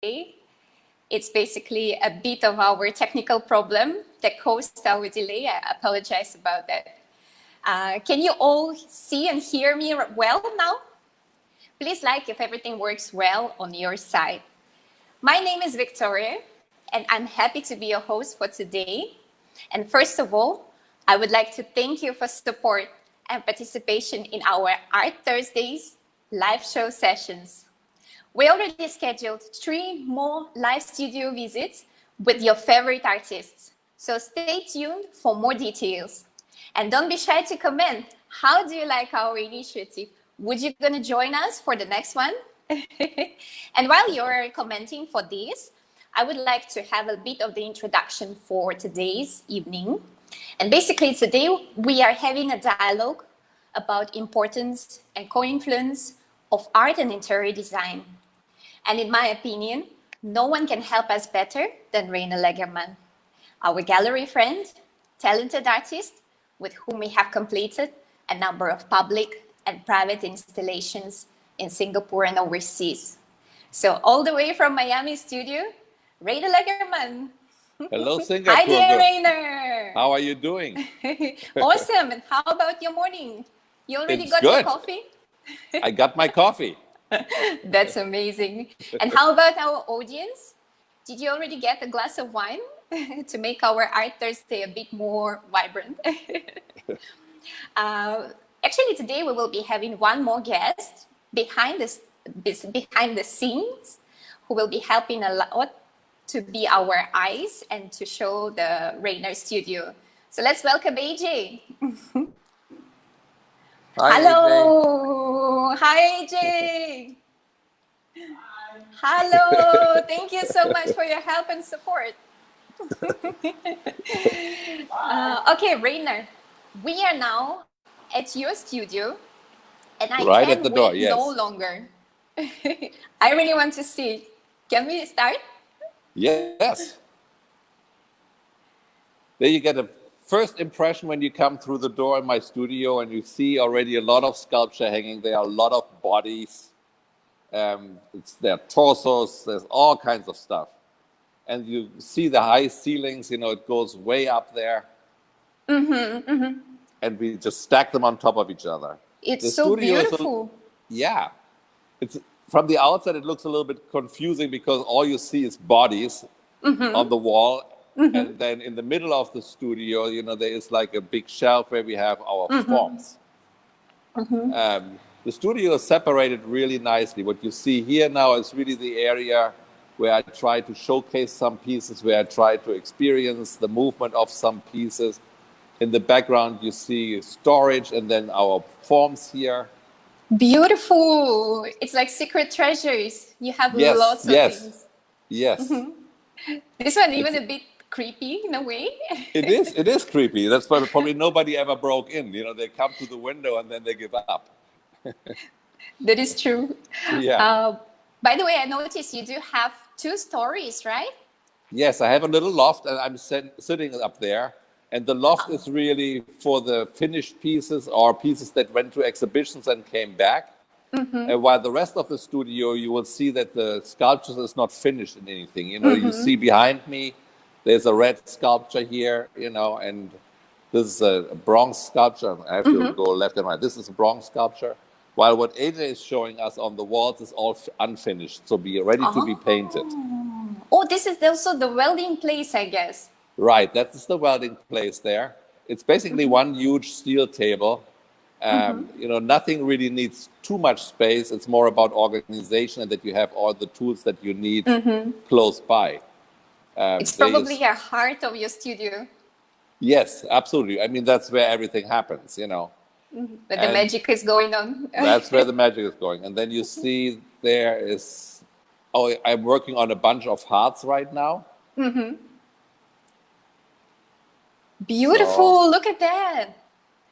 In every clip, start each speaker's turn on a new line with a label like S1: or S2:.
S1: It's basically a bit of our technical problem that caused our delay. I apologize about that. Can you all see and hear me well now? Please like if everything works well on your side. My name is Victoria, and I'm happy to be your host for today. And first of all, I would like to thank you for support and participation in our Art Thursdays live show sessions. We already scheduled 3 more live studio visits with your favorite artists. So stay tuned for more details. And don't be shy to comment. How do you like our initiative? Would you gonna join us for the next one? And while you're commenting for this, I would like to have a bit of the introduction for today's evening. And basically today we are having a dialogue about importance and co-influence of art and interior design. And in my opinion, no one can help us better than Rainer Lagemann, our gallery friend, talented artist with whom we have completed a number of public and private installations in Singapore and overseas. So all the way from Miami studio, Rainer Lagemann.
S2: Hello, Singapore.
S1: Hi there, Rainer.
S2: How are you doing?
S1: Awesome. And how about your morning? You already got
S2: good.
S1: your coffee?
S2: I got my coffee.
S1: That's amazing. And how about our audience? Did you already get a glass of wine to make our Art Thursday a bit more vibrant? Actually, today we will be having one more guest behind the scenes who will be helping a lot to be our eyes and to show the Rainer studio. So let's welcome AJ.
S2: Hi,
S1: hello. AJ. Hi, AJ. Hi. Hello. Thank you so much for your help and support. Okay, Rainer, we are now at your studio, and I
S2: right
S1: can't
S2: at the
S1: wait
S2: door, yes.
S1: no longer. I really want to see. Can we start?
S2: Yes. There you get a first impression when you come through the door in my studio, and you see already a lot of sculpture hanging there, a lot of bodies. There are torsos, there's all kinds of stuff. And you see the high ceilings, it goes way up there. And we just stack them on top of each other.
S1: It's so beautiful.
S2: Yeah. From the outside, it looks a little bit confusing because all you see is bodies on the wall. And then in the middle of the studio, there is like a big shelf where we have our forms. The studio is separated really nicely. What you see here now is really the area where I try to showcase some pieces, where I try to experience the movement of some pieces. In the background, you see storage and then our forms here.
S1: Beautiful. It's like secret treasures. You have lots of things.
S2: Yes.
S1: This one even a bit creepy in a way.
S2: It is creepy. That's why probably nobody ever broke in. They come to the window and then they give up.
S1: That is true.
S2: Yeah.
S1: By the way, I noticed you do have 2 stories, right?
S2: Yes, I have a little loft and I'm sitting up there. And the loft is really for the finished pieces or pieces that went to exhibitions and came back. And while the rest of the studio, you will see that the sculpture is not finished in anything. You see behind me, there's a red sculpture here, and this is a bronze sculpture. I have to go left and right. This is a bronze sculpture. While what AJ is showing us on the walls is all unfinished, so be ready to be painted.
S1: Oh, this is also the welding place, I guess.
S2: Right, that's the welding place there. It's basically one huge steel table. Nothing really needs too much space. It's more about organization and that you have all the tools that you need close by.
S1: It's probably a heart of your studio.
S2: Yes, absolutely. I mean, that's where everything happens,
S1: But the magic is going on.
S2: That's where the magic is going. And then you see there is, I'm working on a bunch of hearts right now.
S1: Beautiful, look at that.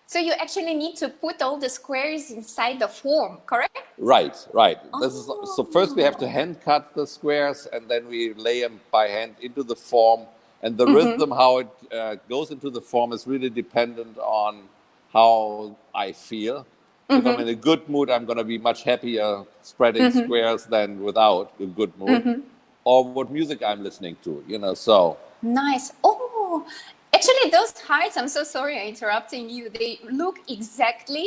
S1: So you actually need to put all the squares inside the form, correct?
S2: Right. So first we have to hand cut the squares and then we lay them by hand into the form. And the rhythm, how it goes into the form is really dependent on how I feel. If I'm in a good mood, I'm going to be much happier spreading squares than without a good mood. or what music I'm listening to, so.
S1: Nice. Oh, actually, those hearts, I'm so sorry I'm interrupting you. They look exactly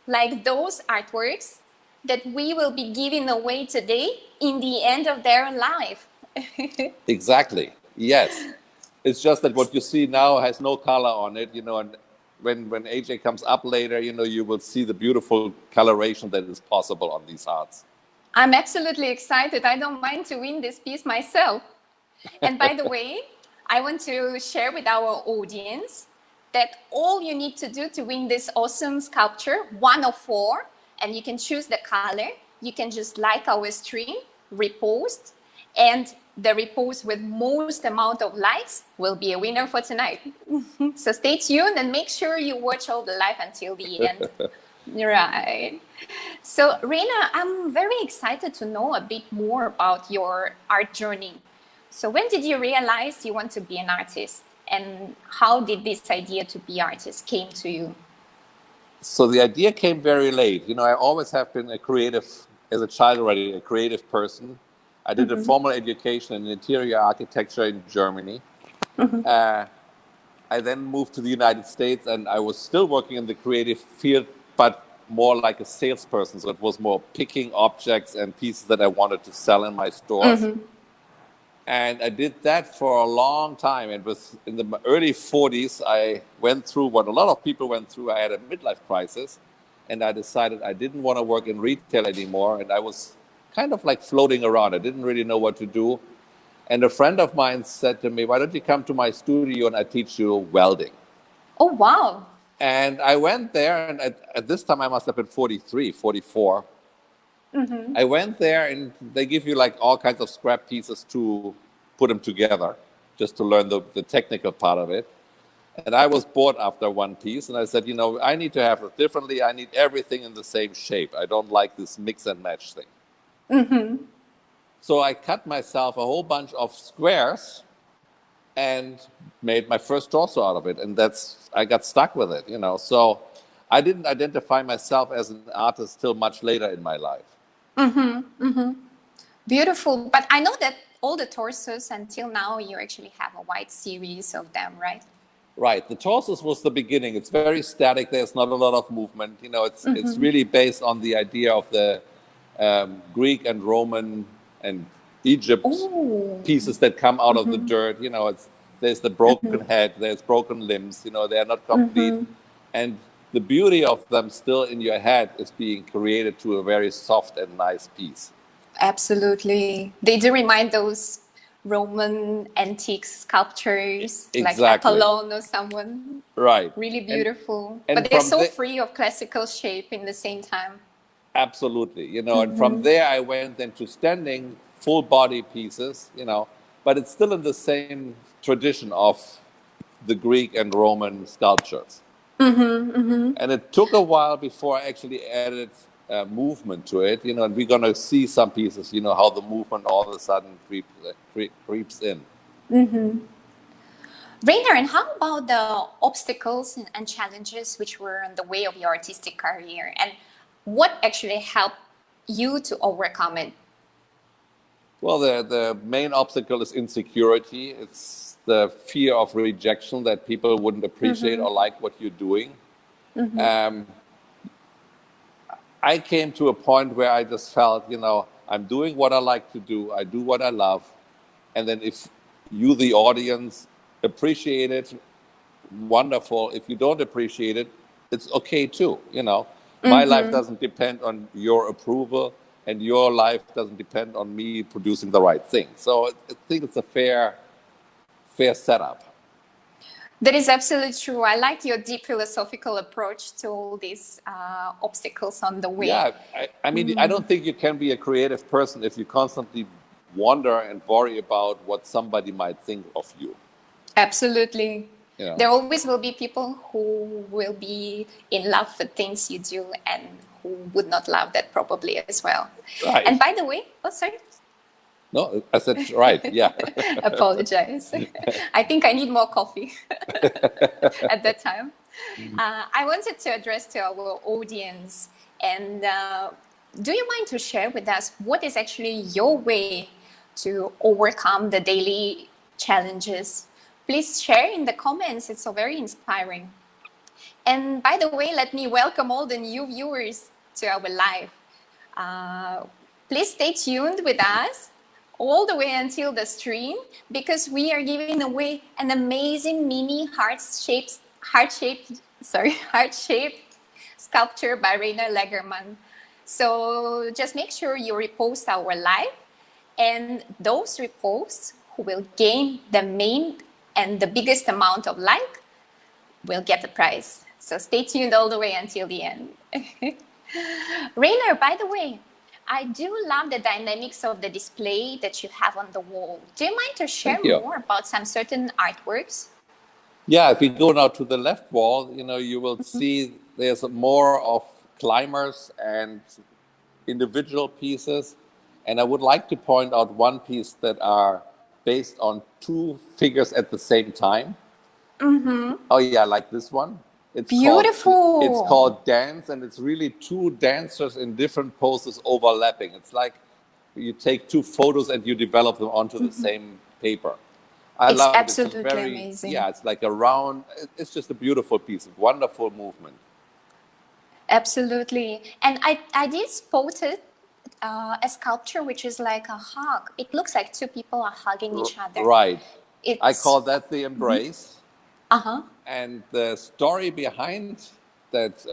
S1: like those artworks that we will be giving away today in the end of their life.
S2: Exactly. Yes. It's just that what you see now has no color on it, and when AJ comes up later, you will see the beautiful coloration that is possible on these hearts.
S1: I'm absolutely excited. I don't mind to win this piece myself. And by the way, I want to share with our audience that all you need to do to win this awesome sculpture, one of four, and you can choose the color. You can just like our stream, repost, and the repost with most amount of likes will be a winner for tonight. So stay tuned and make sure you watch all the live until the end. Right. So, Rainer, I'm very excited to know a bit more about your art journey. So, when did you realize you want to be an artist, and how did this idea to be artist came to you?
S2: So the idea came very late. I always have been as a child already, a creative person. I did a formal education in interior architecture in Germany. I then moved to the United States, and I was still working in the creative field, but more like a salesperson. So it was more picking objects and pieces that I wanted to sell in my stores. And I did that for a long time. And in the early 40s, I went through what a lot of people went through. I had a midlife crisis, and I decided I didn't want to work in retail anymore. And I was kind of like floating around. I didn't really know what to do. And a friend of mine said to me, "Why don't you come to my studio and I teach you welding?"
S1: Oh, wow.
S2: And I went there, and at this time I must have been 43, 44. I went there, and they give you like all kinds of scrap pieces to put them together, just to learn the technical part of it. And I was bored after one piece, and I said, I need to have it differently. I need everything in the same shape. I don't like this mix and match thing. So I cut myself a whole bunch of squares and made my first torso out of it. And I got stuck with it, So I didn't identify myself as an artist till much later in my life.
S1: Beautiful. But I know that all the torsos until now, you actually have a wide series of them, right?
S2: Right. The torsos was the beginning. It's very static. There's not a lot of movement. It's really based on the idea of the Greek and Roman and Egypt pieces that come out of the dirt. There's the broken head, there's broken limbs. They are not complete. And the beauty of them still in your head is being created to a very soft and nice piece.
S1: Absolutely. They do remind those Roman antique sculptures,
S2: Exactly.
S1: like Apollon or someone.
S2: Right.
S1: Really beautiful.
S2: And
S1: but they're so free of classical shape in the same time.
S2: Absolutely. And from there I went into standing full body pieces, but it's still in the same tradition of the Greek and Roman sculptures. And it took a while before I actually added movement to it, and we're going to see some pieces, how the movement all of a sudden creeps in.
S1: Rainer, and how about the obstacles and challenges which were in the way of your artistic career, and what actually helped you to overcome it?
S2: Well, the main obstacle is insecurity. It's the fear of rejection, that people wouldn't appreciate or like what you're doing. I came to a point where I just felt, I'm doing what I like to do. I do what I love. And then if you, the audience, appreciate it, wonderful. If you don't appreciate it, it's okay too. My life doesn't depend on your approval, and your life doesn't depend on me producing the right thing. So I think it's a fair setup.
S1: That is absolutely true. I like your deep philosophical approach to all these obstacles on the way.
S2: Yeah, I mean, I don't think you can be a creative person if you constantly wonder and worry about what somebody might think of you.
S1: Absolutely. There always will be people who will be in love with things you do and who would not love that probably as well.
S2: Right.
S1: And by the way, sorry.
S2: No, I said right, yeah.
S1: Apologize. I think I need more coffee at that time. I wanted to address to our audience, and do you mind to share with us what is actually your way to overcome the daily challenges. Please share in the comments. It's so very inspiring. And by the way, let me welcome all the new viewers to our live. Please stay tuned with us all the way until the stream, because we are giving away an amazing mini heart-shaped sculpture by Rainer Lagemann. So just make sure you repost our live, and those reposts who will gain the main and the biggest amount of like will get the prize. So stay tuned all the way until the end. Rainer, by the way, I do love the dynamics of the display that you have on the wall. Do you mind to share more about some certain artworks?
S2: Yeah, if we go now to the left wall, you will see there's more of climbers and individual pieces. And I would like to point out one piece that are based on two figures at the same time. Oh yeah, like this one. It's
S1: beautiful.
S2: It's called Dance, and it's really two dancers in different poses overlapping. It's like you take two photos and you develop them onto the same paper. I love it. It's
S1: absolutely amazing.
S2: Yeah, it's like a round. It's just a beautiful piece, wonderful movement.
S1: Absolutely. And I did spot it, a sculpture which is like a hug. It looks like two people are hugging each other.
S2: Right. I call that the embrace.
S1: And
S2: the story behind that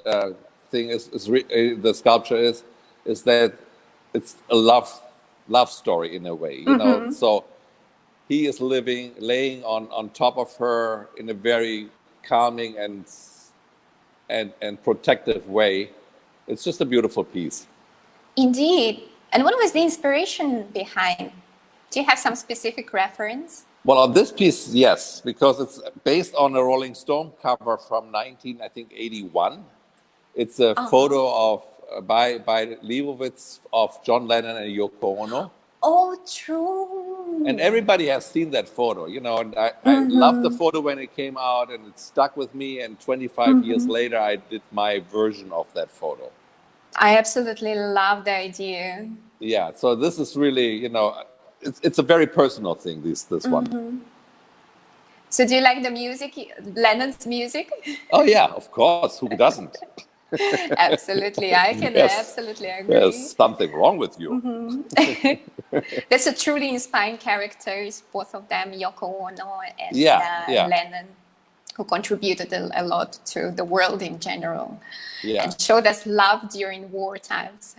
S2: thing the sculpture is that it's a love story in a way, you know. So he is laying on top of her in a very calming and protective way. It's just a beautiful piece.
S1: Indeed. And what was the inspiration behind? Do you have some specific reference?
S2: Well, on this piece, yes, because it's based on a Rolling Stone cover from 1981. It's a photo of by Leibowitz of John Lennon and Yoko Ono.
S1: Oh, true.
S2: And everybody has seen that photo, you know. And I loved the photo when it came out, and it stuck with me. And 25 years later, I did my version of that photo.
S1: I absolutely love the idea.
S2: Yeah, so this is really, you know, it's a very personal thing, this one.
S1: So do you like the music, Lennon's music?
S2: Oh yeah, of course. Who doesn't?
S1: Absolutely, I can absolutely agree.
S2: There's something wrong with you.
S1: That's a truly inspiring characters, both of them, Yoko Ono and Lennon, who contributed a lot to the world in general and showed us love during war times.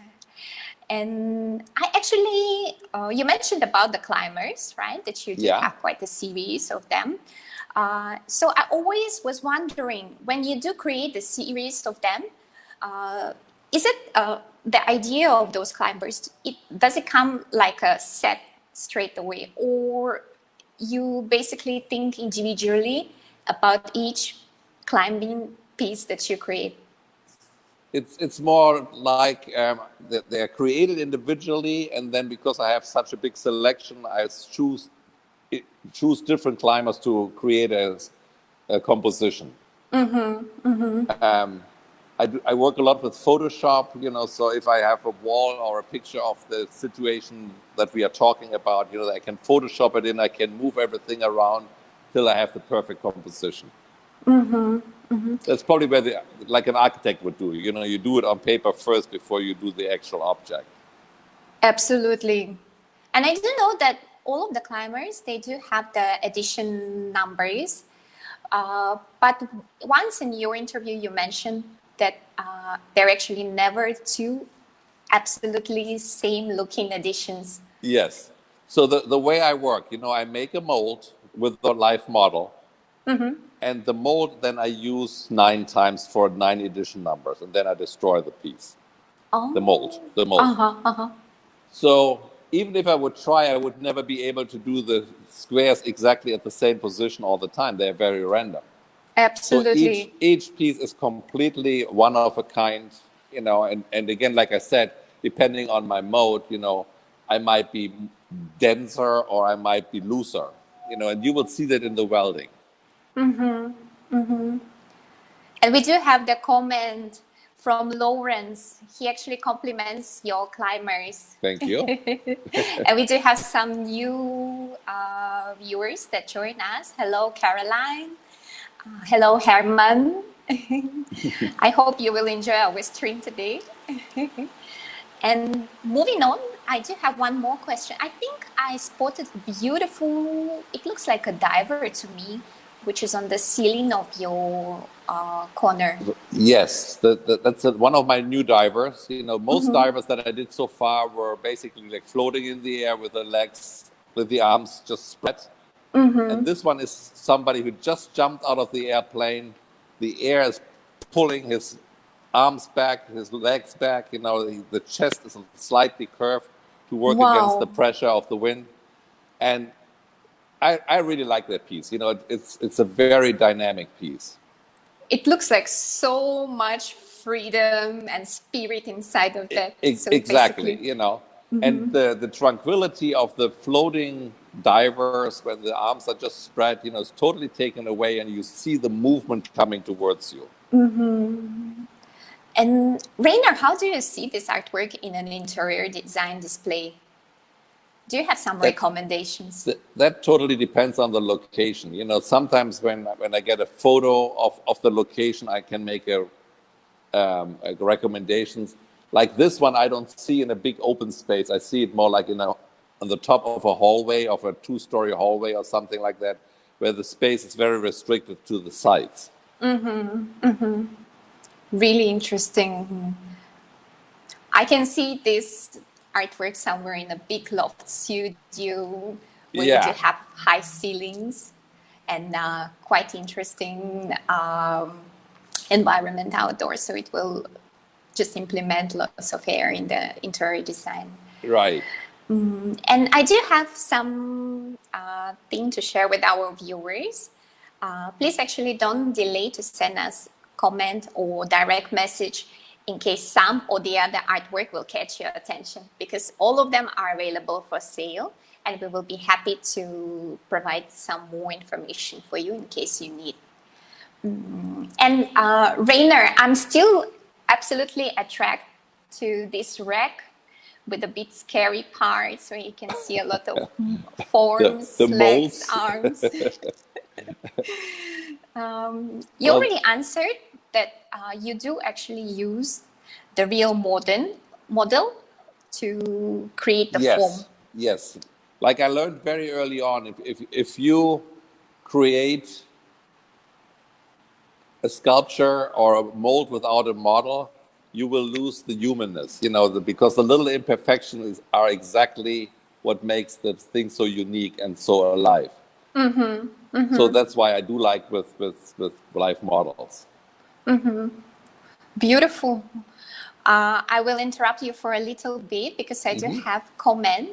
S1: And I actually, you mentioned about the climbers, right? That you do have quite a series of them. So I always was wondering, when you do create a series of them, is it the idea of those climbers, does it come like a set straight away? Or you basically think individually about each climbing piece that you create?
S2: It's more like they're created individually, and then because I have such a big selection, I choose different climbers to create a composition. I work a lot with Photoshop, you know, so if I have a wall or a picture of the situation that we are talking about, you know, I can Photoshop it in, I can move everything around till I have the perfect composition. That's probably where like an architect would do. You know, you do it on paper first before you do the actual object.
S1: Absolutely. And I do know that all of the climbers, they do have the edition numbers. But once in your interview, you mentioned that they're actually never two absolutely same looking editions.
S2: Yes. So the way I work, you know, I make a mold with the live model. And the mold, then I use 9 times for 9 edition numbers, and then I destroy the piece. The mold. So even if I would try, I would never be able to do the squares exactly at the same position all the time. They're very random.
S1: Absolutely.
S2: So each piece is completely one of a kind, you know, and again, like I said, depending on my mode, you know, I might be denser or I might be looser, you know, and you will see that in the welding.
S1: And we do have the comment from Lawrence. He actually compliments your climbers.
S2: Thank you.
S1: And we do have some new viewers that join us. Hello, Caroline. Hello, Herman. I hope you will enjoy our stream today. And moving on, I do have one more question. I think I spotted beautiful, it looks like a diver to me, which is on the ceiling of your corner.
S2: Yes, that's one of my new divers. You know, most divers that I did so far were basically like floating in the air with the legs, with the arms just spread. And this one is somebody who just jumped out of the airplane. The air is pulling his arms back, his legs back. You know, the chest is slightly curved to work against the pressure of the wind. And I really like that piece. You know, it's a very dynamic piece.
S1: It looks like so much freedom and spirit inside of that. So
S2: exactly, you know. And the tranquility of the floating divers when the arms are just spread, you know, is totally taken away and you see the movement coming towards you.
S1: And Rainer, how do you see this artwork in an interior design display? Do you have some recommendations?
S2: That totally depends on the location. You know, sometimes when I get a photo of the location, I can make a recommendations. Like this one, I don't see in a big open space. I see it more like on the top of a hallway, of a 2-story hallway or something like that, where the space is very restricted to the sides.
S1: Really interesting. I can see this artwork somewhere in a big loft studio where you do have high ceilings and quite interesting environment outdoors. So it will just implement lots of air in the interior design.
S2: Right.
S1: And I do have some thing to share with our viewers. Please actually don't delay to send us comment or direct message in case some or the other artwork will catch your attention, because all of them are available for sale and we will be happy to provide some more information for you in case you need. And Rainer, I'm still absolutely attracted to this rack with a bit scary parts where you can see a lot of forms,
S2: the
S1: legs,
S2: molds.
S1: arms. You already answered that you do actually use the real model to create the form.
S2: Yes. Like I learned very early on, if you create a sculpture or a mold without a model, you will lose the humanness, you know, because the little imperfections are exactly what makes the thing so unique and so alive. So that's why I do like with live models.
S1: Beautiful. I will interrupt you for a little bit because I do have comment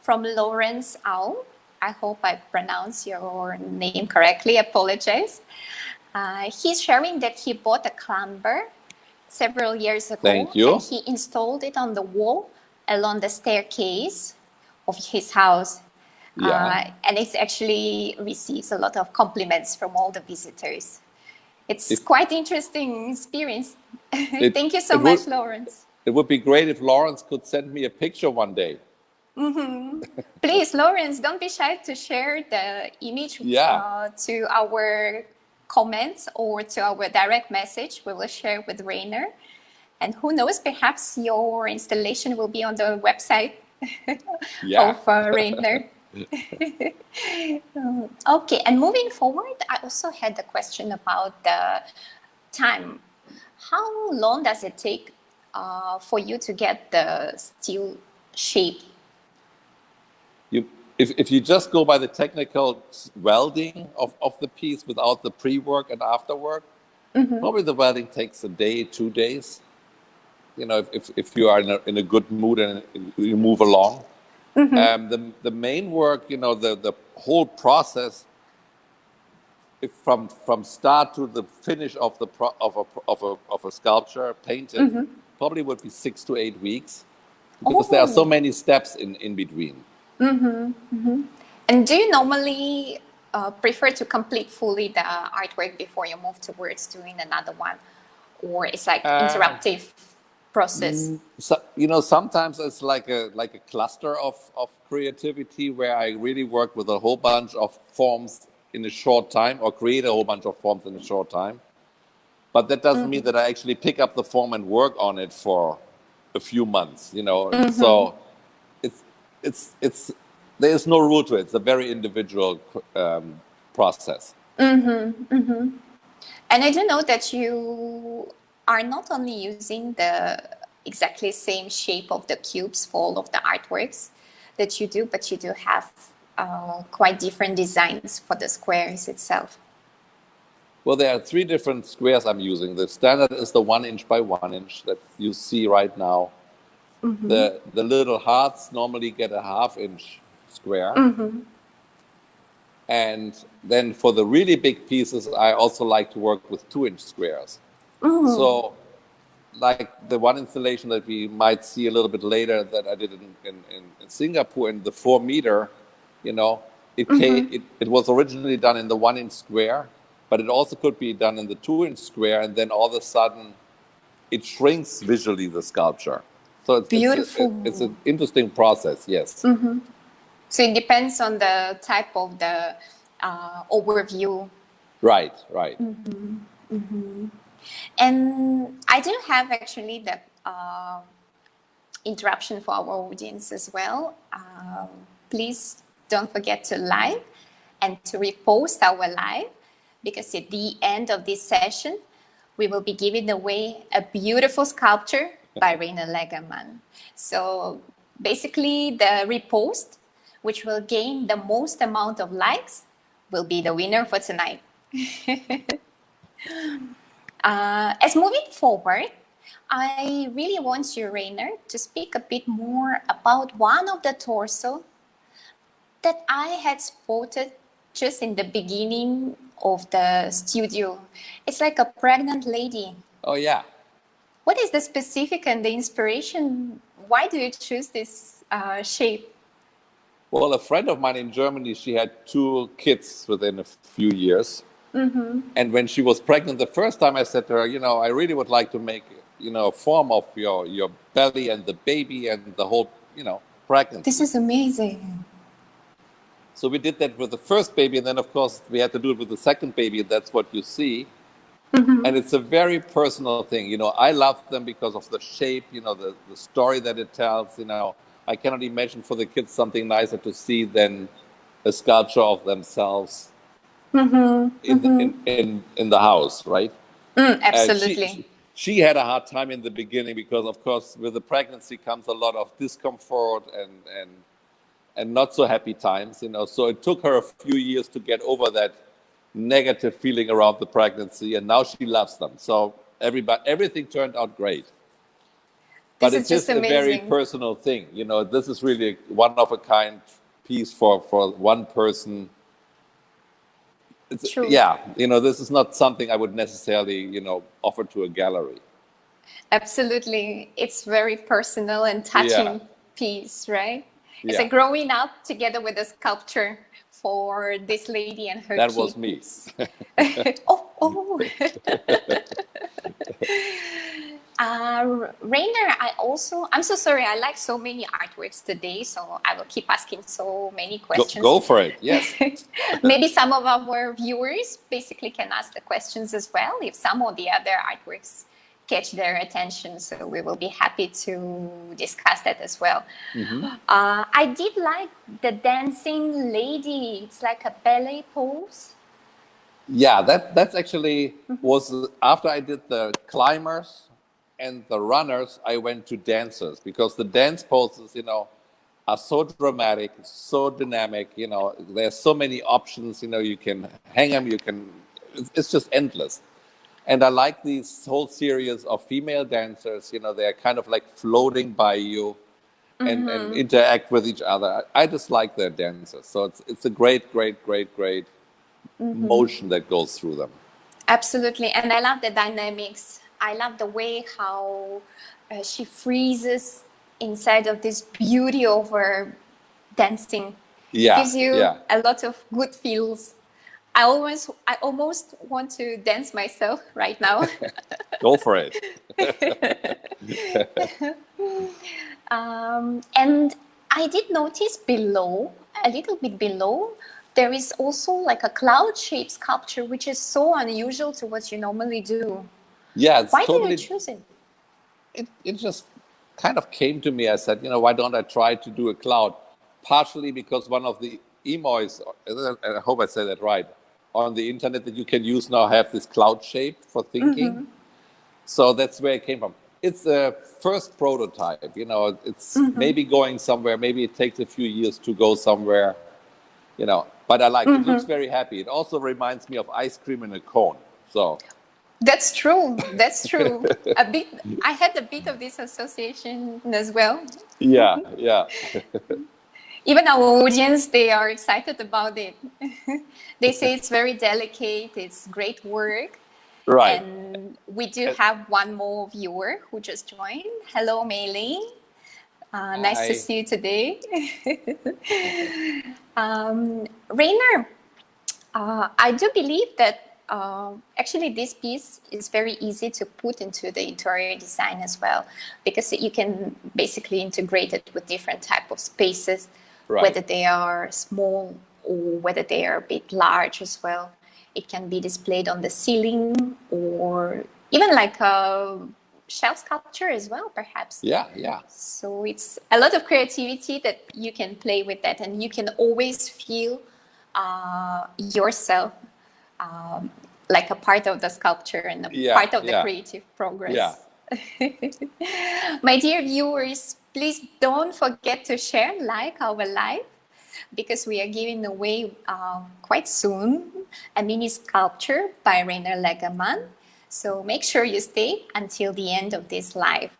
S1: from Lawrence Au. I hope I pronounce your name correctly. Apologize. He's sharing that he bought a climber several years ago.
S2: Thank you.
S1: And he installed it on the wall along the staircase of his house. And it actually receives a lot of compliments from all the visitors. It's quite interesting experience. Thank you so much, Lawrence.
S2: It would be great if Lawrence could send me a picture one day.
S1: Please, Lawrence, don't be shy to share the image to our comments or to our direct message. We will share with Rainer. And who knows, perhaps your installation will be on the website of Rainer. Okay, and moving forward, I also had a question about the time. How long does it take for you to get the steel shape?
S2: If you just go by the technical welding of the piece without the pre-work and after work, probably the welding takes a day, 2 days. You know, if you are in a good mood and you move along. The main work, you know, the whole process, from start to the finish of a sculpture painted, probably would be 6 to 8 weeks, because there are so many steps in between.
S1: And do you normally prefer to complete fully the artwork before you move towards doing another one, or it's like interactive process?
S2: So, sometimes it's like a cluster of creativity where I really work with a whole bunch of forms in a short time, or create a whole bunch of forms in a short time. But that doesn't mean that I actually pick up the form and work on it for a few months. So it's there is no rule to it. It's a very individual process.
S1: And I do know that you are not only using the exactly same shape of the cubes for all of the artworks that you do, but you do have quite different designs for the squares itself.
S2: Well, there are 3 different squares I'm using. The standard is the 1 inch by 1 inch that you see right now. The little hearts normally get a 1/2 inch square. And then for the really big pieces, I also like to work with 2-inch squares. So like the one installation that we might see a little bit later that I did in Singapore in the 4 meter, it was originally done in the 1-inch square, but it also could be done in the 2-inch square. And then all of a sudden it shrinks visually, the sculpture. So
S1: Beautiful.
S2: It's an interesting process. Yes.
S1: So it depends on the type of the overview.
S2: Right.
S1: And I do have actually the interruption for our audience as well. Please don't forget to like and to repost our live, because at the end of this session, we will be giving away a beautiful sculpture by Rainer Lagemann. So basically the repost, which will gain the most amount of likes, will be the winner for tonight. As moving forward, I really want you, Rainer, to speak a bit more about one of the torso that I had spotted just in the beginning of the studio. It's like a pregnant lady.
S2: Oh, yeah.
S1: What is the specific and the inspiration? Why do you choose this shape?
S2: Well, a friend of mine in Germany, she had 2 kids within a few years. And when she was pregnant the first time, I said to her, I really would like to make, a form of your belly and the baby and the whole, pregnancy.
S1: This is amazing.
S2: So we did that with the first baby. And then, of course, we had to do it with the second baby. And that's what you see. And it's a very personal thing. I love them because of the shape, the story that it tells. I cannot imagine for the kids something nicer to see than a sculpture of themselves in the house, right?
S1: Absolutely.
S2: She had a hard time in the beginning because, of course, with the pregnancy comes a lot of discomfort and not so happy times. So it took her a few years to get over that negative feeling around the pregnancy, and now she loves them. So everything turned out great. But it's just a very personal thing. This is really a one-of-a-kind piece for one person.
S1: True.
S2: Yeah, this is not something I would necessarily, offer to a gallery.
S1: Absolutely. It's very personal and touching piece, right? It's like growing up together with a sculpture for this lady and her kids.
S2: That was me.
S1: Oh. Rainer, I'm so sorry. I like so many artworks today, so I will keep asking so many questions.
S2: Go for it, yes.
S1: Maybe some of our viewers basically can ask the questions as well, if some of the other artworks catch their attention. So we will be happy to discuss that as well. I did like the dancing lady. It's like a ballet pose.
S2: Yeah, that's actually was after I did the climbers and the runners, I went to dancers, because the dance poses, are so dramatic, so dynamic. There's so many options. You can hang them, it's just endless. And I like these whole series of female dancers. They're kind of like floating by you and interact with each other. I just like their dances. So it's a great motion that goes through them.
S1: Absolutely. And I love the dynamics. I love the way how she freezes inside of this beauty of her dancing.
S2: Yeah,
S1: Gives you a lot of good feels I almost want to dance myself right now.
S2: Go for it.
S1: And I did notice below, a little bit below, there is also like a cloud-shaped sculpture, which is so unusual to what you normally do.
S2: Yeah, it's
S1: Why did you
S2: totally.
S1: choose it?
S2: It just kind of came to me. I said, why don't I try to do a cloud? Partially because one of the emois, I hope I say that right, on the internet that you can use now have this cloud shape for thinking. So that's where it came from. It's a first prototype, it's maybe going somewhere. Maybe it takes a few years to go somewhere, but I like it. It looks very happy. It also reminds me of ice cream in a cone. So
S1: That's true. That's true. A bit. I had a bit of this association as well.
S2: yeah.
S1: Even our audience, they are excited about it. They say it's very delicate. It's great work.
S2: Right.
S1: And we do have one more viewer who just joined. Hello, Meili. Nice to see you today. Rainer, I do believe that actually this piece is very easy to put into the interior design as well, because you can basically integrate it with different type of spaces, whether they are small or whether they are a bit large as well. It can be displayed on the ceiling or even like a shelf sculpture as well, perhaps.
S2: Yeah.
S1: So it's a lot of creativity that you can play with that, and you can always feel yourself like a part of the sculpture and a part of the creative progress. My dear viewers, please don't forget to share, like our live, because we are giving away quite soon a mini sculpture by Rainer Lagemann. So make sure you stay until the end of this live.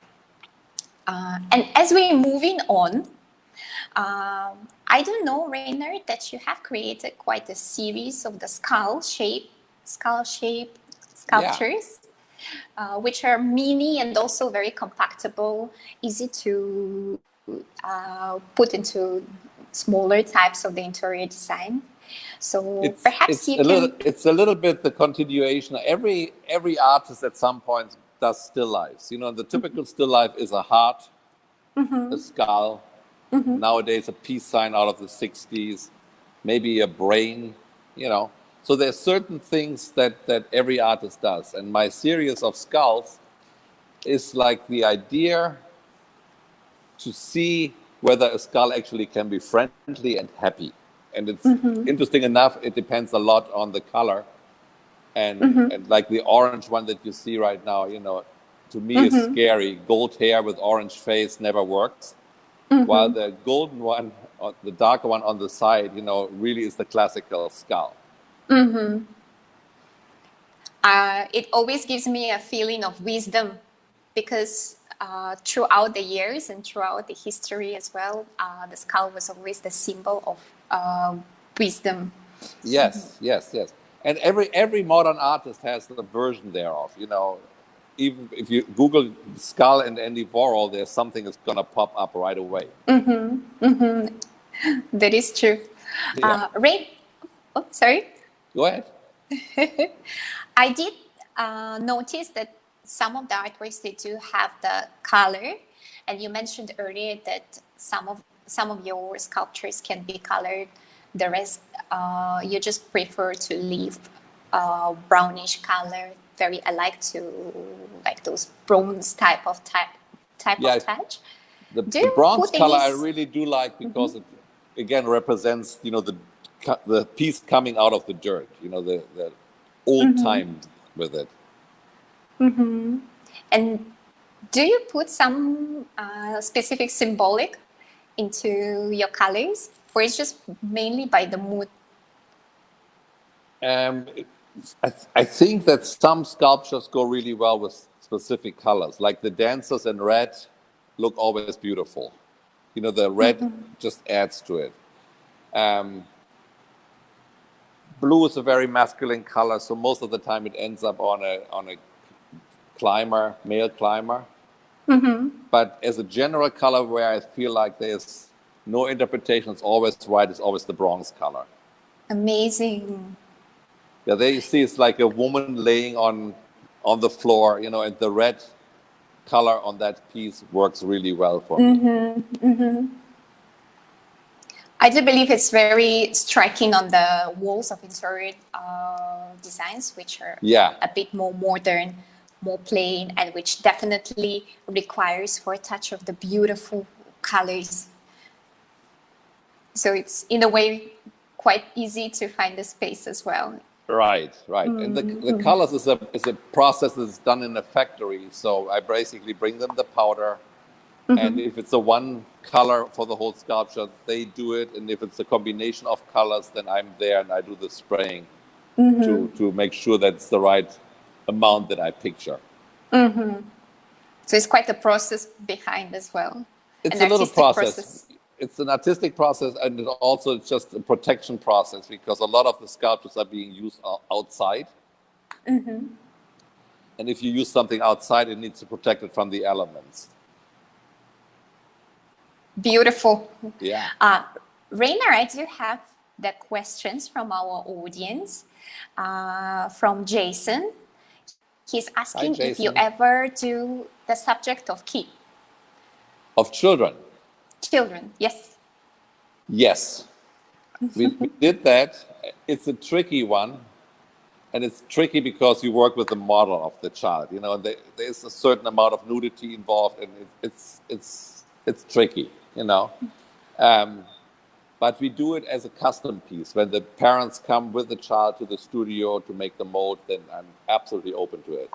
S1: And as we're moving on, I don't know, Rainer, that you have created quite a series of the skull shape sculptures, which are mini and also very compactable, easy to put into smaller types of the interior design. So perhaps
S2: it's a little bit the continuation. Every artist at some point does still lifes. The typical still life is a heart, a skull. Nowadays, a peace sign out of the 60s, maybe a brain, So there's certain things that every artist does. And my series of skulls is like the idea to see whether a skull actually can be friendly and happy. And it's interesting enough, it depends a lot on the color. And like the orange one that you see right now, to me is scary. Gold hair with orange face never works. While the golden one, or the darker one on the side, really is the classical skull.
S1: It always gives me a feeling of wisdom, because throughout the years and throughout the history as well, the skull was always the symbol of wisdom.
S2: Yes. And every modern artist has a version thereof, Even if you Google skull and Andy Warhol, there's something that's going to pop up right away.
S1: That is true. Sorry.
S2: Go ahead.
S1: I did notice that some of the artworks, they do have the color, and you mentioned earlier that some of your sculptures can be colored. The rest, you just prefer to leave brownish color. I like those bronze type of touch.
S2: The bronze color I really do like, because it again represents the piece coming out of the dirt. The old time with it.
S1: And do you put some specific symbolic into your colors, or it's just mainly by the mood?
S2: I think that some sculptures go really well with specific colors, like the dancers in red look always beautiful. The red just adds to it. Blue is a very masculine color, so most of the time it ends up on a climber, male climber. But as a general color where I feel like there's no interpretation, it's always right, it's always the bronze color.
S1: Amazing.
S2: Yeah, there you see it's like a woman laying on the floor, you know, and the red color on that piece works really well for me.
S1: I do believe it's very striking on the walls of interior designs, which are
S2: Yeah.
S1: a bit more modern, more plain, and which definitely requires for a touch of the beautiful colors. So it's in a way quite easy to find the space as well.
S2: Right. And the colors is a process that's done in a factory. So I basically bring them the powder, and if it's a one color for the whole sculpture, they do it. And if it's a combination of colors, then I'm there and I do the spraying to make sure that it's the right amount that I picture.
S1: So it's quite a process behind as well.
S2: It's
S1: An
S2: a little
S1: artistic
S2: process. It's an artistic process, and it also just a protection process, because a lot of the sculptures are being used outside. And if you use something outside, it needs to protect it from the elements.
S1: Beautiful.
S2: Yeah.
S1: Rainer, I do have the questions from our audience. From Jason. He's asking if you ever do the subject of kids.
S2: Of children?
S1: Children, yes.
S2: Yes. We did that. It's a tricky one. And it's tricky because you work with the model of the child, you know, and there's a certain amount of nudity involved, and it's tricky, you know. But we do it as a custom piece. When the parents come with the child to the studio to make the mold, then I'm absolutely open to it.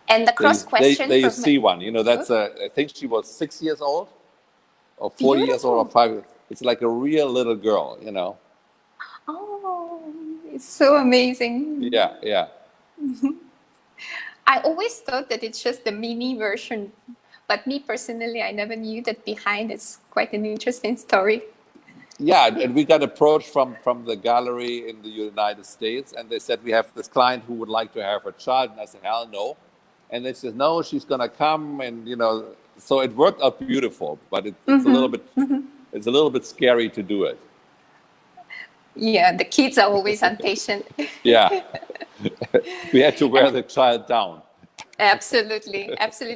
S1: And the cross question.
S2: There you see one. You know, that's I think she was 6 years old, or 4 years old, or 5. It's like a real little girl, you know.
S1: Oh, it's so amazing.
S2: Yeah.
S1: I always thought that it's just the mini version. But me personally, I never knew that behind it's quite an interesting story.
S2: Yeah, and we got approached from the gallery in the United States, and they said, we have this client who would like to have her child. And I said, hell no. And they said, no, she's going to come. And, you know, so it worked out beautiful, but it's a little bit scary to do it.
S1: Yeah, the kids are always impatient.
S2: Yeah. We had to wear the child down.
S1: Absolutely.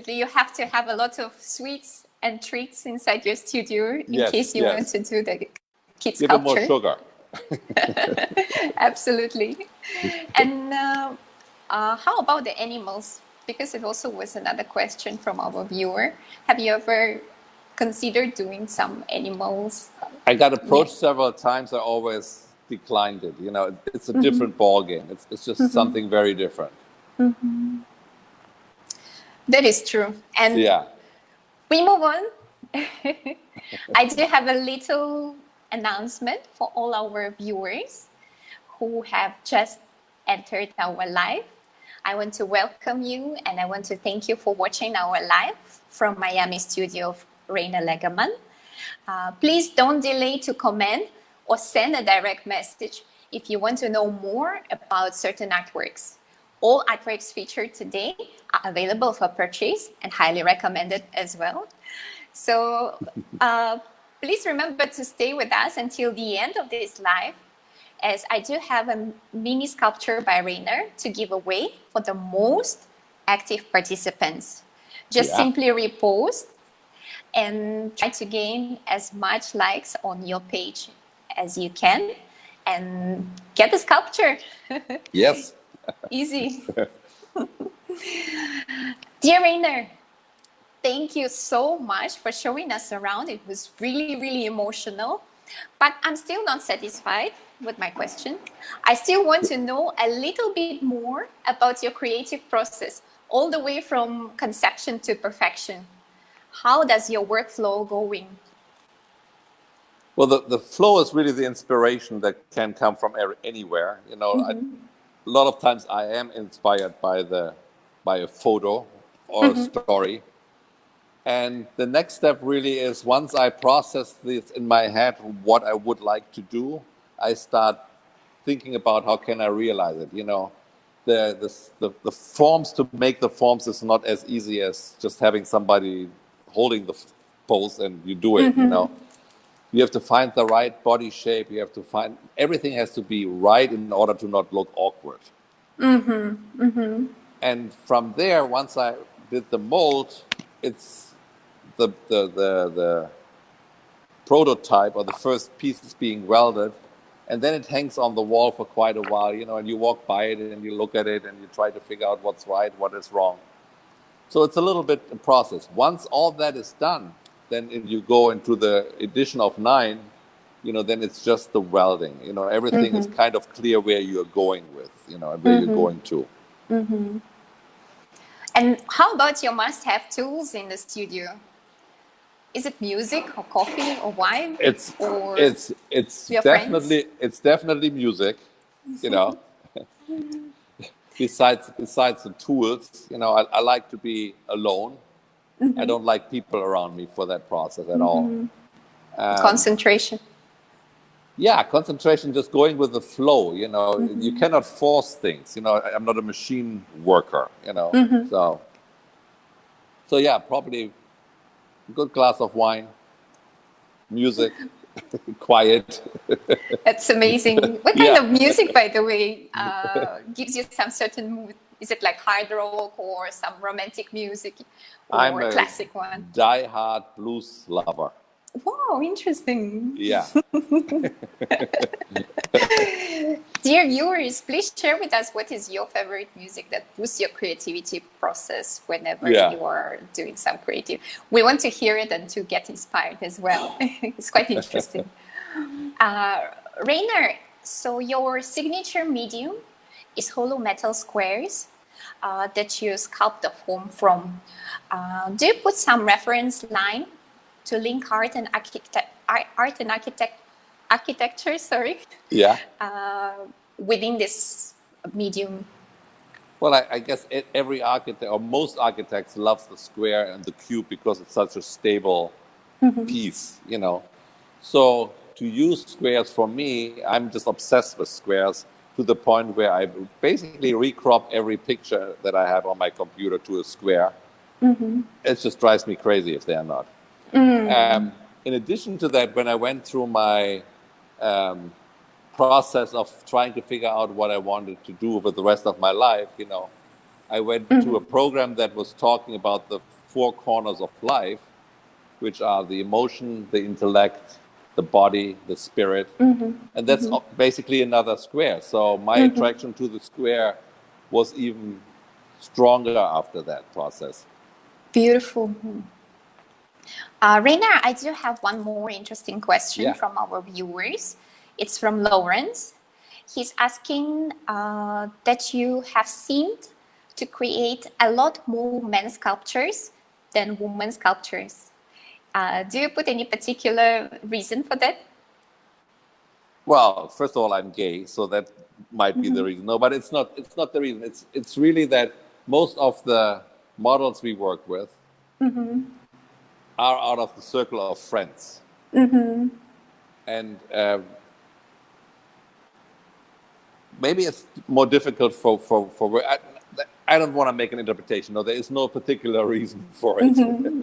S1: You have to have a lot of sweets and treats inside your studio in case you want to do the kids'
S2: Give
S1: sculpture.
S2: them more sugar.
S1: Absolutely. And how about the animals? Because it also was another question from our viewer. Have you ever considered doing some animals?
S2: I got approached several times. I always declined it. You know, it's a different ball game. It's just something very different.
S1: That is true. And we move on. I do have a little announcement for all our viewers who have just entered our live. I want to welcome you, and I want to thank you for watching our live from Miami studio of Rainer Lagemann. Please don't delay to comment or send a direct message if you want to know more about certain artworks. All artworks featured today are available for purchase and highly recommended as well. So please remember to stay with us until the end of this live, as I do have a mini sculpture by Rainer to give away for the most active participants. Just simply repost and try to gain as much likes on your page as you can and get the sculpture.
S2: Yes.
S1: Easy. Dear Rainer, thank you so much for showing us around. It was really, really emotional. But I'm still not satisfied with my question. I still want to know a little bit more about your creative process, all the way from conception to perfection. How does your workflow going?
S2: Well, the flow is really the inspiration that can come from anywhere. You know, a lot of times I am inspired by a photo or a story. And the next step really is, once I process this in my head, what I would like to do, I start thinking about how can I realize it. You know, the forms, to make the forms is not as easy as just having somebody holding the pose and you do it, you know. You have to find the right body shape. You have to find, everything has to be right in order to not look awkward. And from there, once I did the mold, it's the prototype or the first pieces being welded, and then it hangs on the wall for quite a while, and you walk by it and you look at it and you try to figure out what's right, what is wrong. So it's a little bit a process. Once all that is done, then if you go into the edition of 9, then it's just the welding. Everything is kind of clear where you're going with, where you're going to.
S1: And how about your must-have tools in the studio? Is it music or coffee or wine?
S2: It's
S1: your
S2: definitely
S1: friends?
S2: it's definitely music, Besides the tools, I like to be alone. I don't like people around me for that process at all.
S1: Concentration.
S2: Yeah, concentration, just going with the flow. You cannot force things. I'm not a machine worker. So yeah, probably a good glass of wine, music, quiet.
S1: That's amazing. What kind of music, by the way, gives you some certain mood? Is it like hard rock or some romantic music or
S2: I'm a
S1: classic one?
S2: die-hard blues lover.
S1: Wow, interesting.
S2: Yeah.
S1: Dear viewers, please share with us what is your favorite music that boosts your creativity process whenever you are doing some creative. We want to hear it and to get inspired as well. It's quite interesting. Rainer, so your signature medium is hollow metal squares that you sculpt the foam from. Do you put some reference line to link art and architecture? Sorry.
S2: Yeah.
S1: Within this medium.
S2: Well, I guess every architect or most architects loves the square and the cube because it's such a stable piece, So to use squares for me, I'm just obsessed with squares to the point where I basically recrop every picture that I have on my computer to a square. It just drives me crazy if they are not. In addition to that, when I went through my process of trying to figure out what I wanted to do with the rest of my life, I went to a program that was talking about the 4 corners of life, which are the emotion, the intellect, the body, the spirit. And that's basically another square. So my attraction to the square was even stronger after that process.
S1: Beautiful. Rainer, I do have one more interesting question from our viewers. It's from Lawrence. He's asking that you have seemed to create a lot more men's sculptures than women's sculptures. Do you put any particular reason for that?
S2: Well, first of all, I'm gay, so that might be the reason. No, but it's not the reason. It's really that most of the models we work with are out of the circle of friends. And maybe it's more difficult for I don't want to make an interpretation. No, there is no particular reason for it.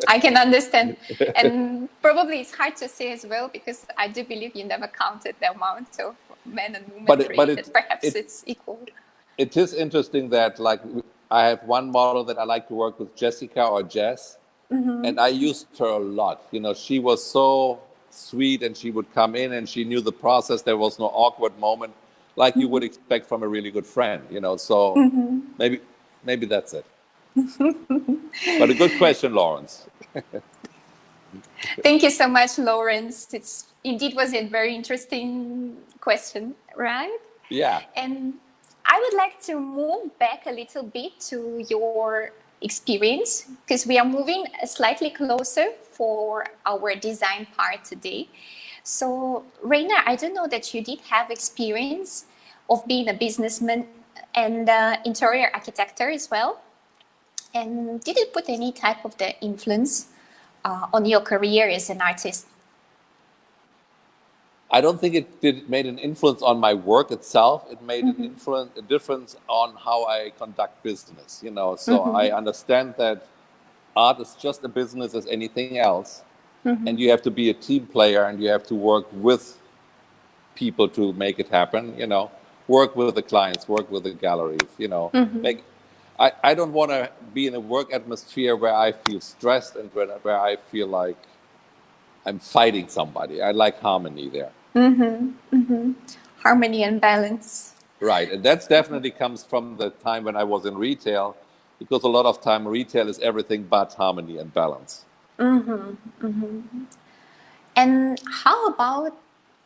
S1: I can understand. And probably it's hard to say as well, because I do believe you never counted the amount of men and women created. Perhaps it's equal.
S2: It is interesting that, like, I have one model that I like to work with, Jessica or Jess, and I used her a lot. She was so sweet, and she would come in and she knew the process. There was no awkward moment, like you would expect from a really good friend. So maybe that's it. But a good question, Lawrence.
S1: Thank you so much, Lawrence. It's indeed was a very interesting question, right?
S2: Yeah.
S1: And I would like to move back a little bit to your experience, because we are moving slightly closer for our design part today. So, Rainer, I do know that you did have experience of being a businessman and interior architect as well. And did it put any type of the influence on your career as an artist?
S2: I don't think it made an influence on my work itself. It made a difference on how I conduct business. So I understand that art is just a business as anything else. and you have to be a team player, and you have to work with people to make it happen, work with the clients, work with the galleries, make, I don't want to be in a work atmosphere where I feel stressed and where I feel like I'm fighting somebody. I like harmony there.
S1: Harmony and balance.
S2: Right, and that definitely comes from the time when I was in retail, because a lot of time retail is everything but harmony and balance.
S1: And how about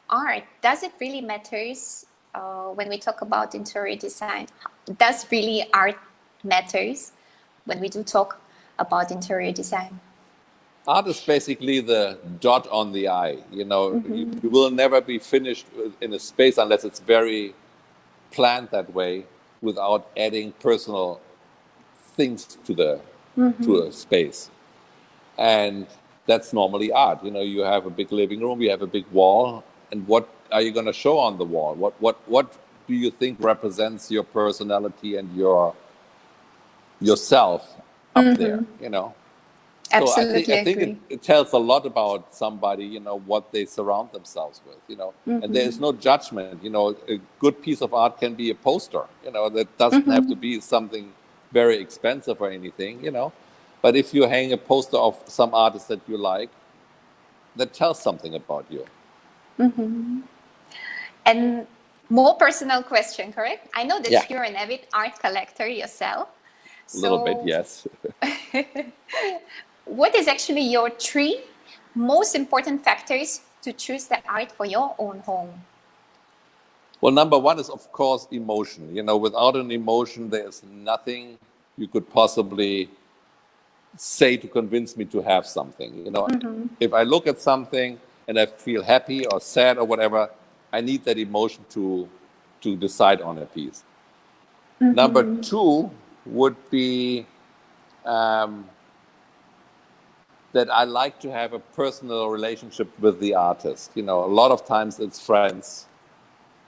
S1: art? Does it really matters when we talk about interior design? Does really art matters when we do talk about interior design?
S2: Art is basically the dot on the I. You will never be finished in a space unless it's very planned that way, without adding personal things to a space. And that's normally art. You have a big living room, you have a big wall, and what are you going to show on the wall? What do you think represents your personality and yourself up there?
S1: Absolutely,
S2: so I think it tells a lot about somebody, what they surround themselves with, and there is no judgment. A good piece of art can be a poster, that doesn't have to be something very expensive or anything, but if you hang a poster of some artist that you like, that tells something about you.
S1: And more personal question, correct? I know that
S2: Yeah.
S1: you're an avid art collector yourself.
S2: A little bit, yes.
S1: What is actually your 3 most important factors to choose the art for your own home?
S2: Well, number 1 is, of course, emotion. Without an emotion, there's nothing you could possibly say to convince me to have something. If I look at something and I feel happy or sad or whatever, I need that emotion to decide on a piece. Number 2 would be that I like to have a personal relationship with the artist. A lot of times it's friends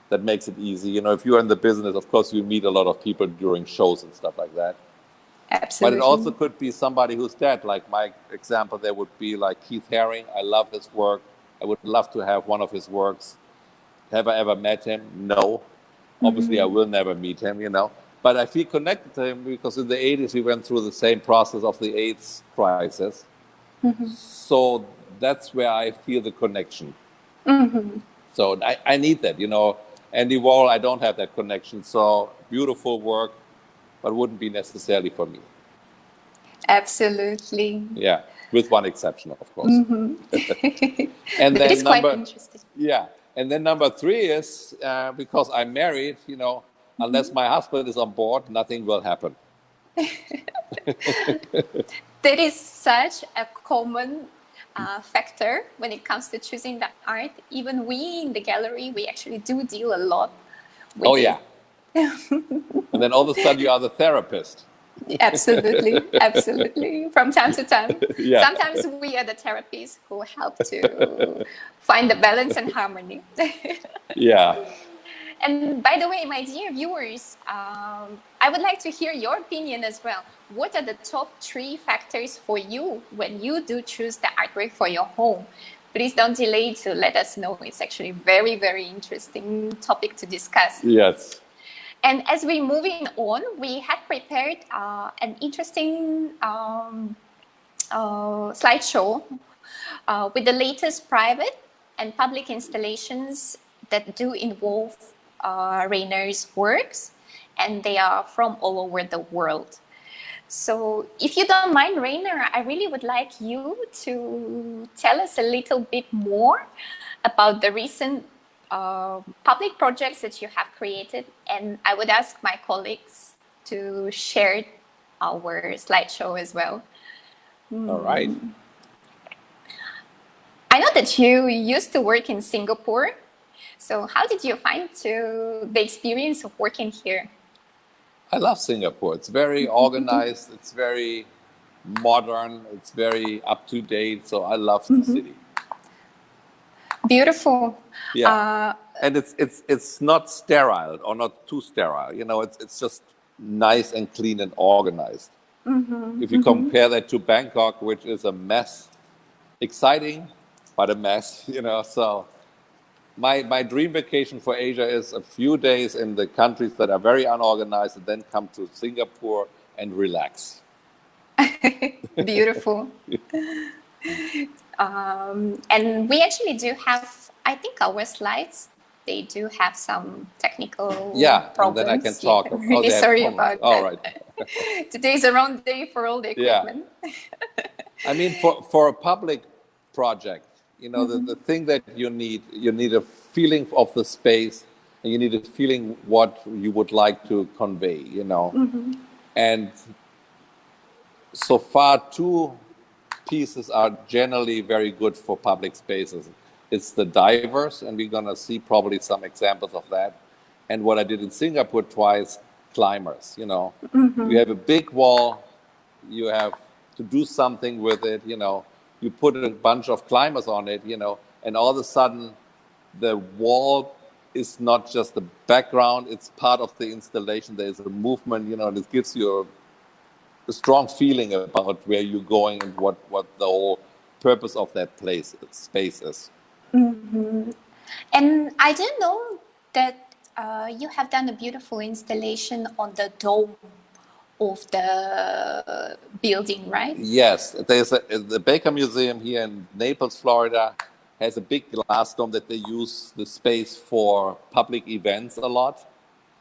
S2: that makes it easy. If you're in the business, of course, you meet a lot of people during shows and stuff like that.
S1: Absolutely.
S2: But it also could be somebody who's dead. Like my example, there would be like Keith Haring. I love his work. I would love to have one of his works. Have I ever met him? No. Obviously, I will never meet him, But I feel connected to him because in the 80s, we went through the same process of the AIDS crisis. So that's where I feel the connection. So I need that, Andy Warhol, I don't have that connection. So beautiful work, but wouldn't be necessarily for me.
S1: Absolutely.
S2: Yeah, with one exception, of course. And
S1: that is quite interesting.
S2: Yeah, and then number 3 is because I'm married, unless my husband is on board, nothing will happen.
S1: That is such a common factor when it comes to choosing the art. Even we in the gallery, we actually do deal a lot with it.
S2: And then all of a sudden you are the therapist.
S1: Absolutely, absolutely. From time to time.
S2: Yeah.
S1: Sometimes we are the therapists who help to find the balance and harmony.
S2: Yeah.
S1: And by the way, my dear viewers, I would like to hear your opinion as well. What are the top 3 factors for you when you do choose the artwork for your home? Please don't delay to let us know. It's actually a very, very interesting topic to discuss.
S2: Yes.
S1: And as we're moving on, we had prepared an interesting slideshow with the latest private and public installations that do involve Rainer's works, and they are from all over the world. So if you don't mind, Rainer, I really would like you to tell us a little bit more about the recent public projects that you have created, and I would ask my colleagues to share our slideshow as well.
S2: All right.
S1: I know that you used to work in Singapore. So how did you find the experience of working here?
S2: I love Singapore. It's very organized. It's very modern. It's very up to date. So I love the city.
S1: Beautiful.
S2: Yeah. And it's not sterile or not too sterile. It's just nice and clean and organized. If you compare that to Bangkok, which is a mess, exciting, but a mess, So my dream vacation for Asia is a few days in the countries that are very unorganized and then come to Singapore and relax.
S1: Beautiful. And we actually do have, I think our slides, they do have some technical
S2: Yeah,
S1: problems.
S2: and then I can talk.
S1: I'm really
S2: they have
S1: sorry
S2: problems.
S1: about
S2: All
S1: that.
S2: right.
S1: Today's a round day for all the equipment.
S2: I mean, for a public project, the thing that you need a feeling of the space, and you need a feeling what you would like to convey, And so far, two pieces are generally very good for public spaces. It's the divers, and we're going to see probably some examples of that. And what I did in Singapore twice, climbers, You have a big wall, you have to do something with it, You put a bunch of climbers on it, and all of a sudden the wall is not just the background, it's part of the installation. There's a movement, and it gives you a strong feeling about where you're going and what the whole purpose of that space is.
S1: And I didn't know that you have done a beautiful installation on the dome of the building, right?
S2: Yes, the Baker Museum here in Naples, Florida, has a big glass dome that they use the space for public events a lot.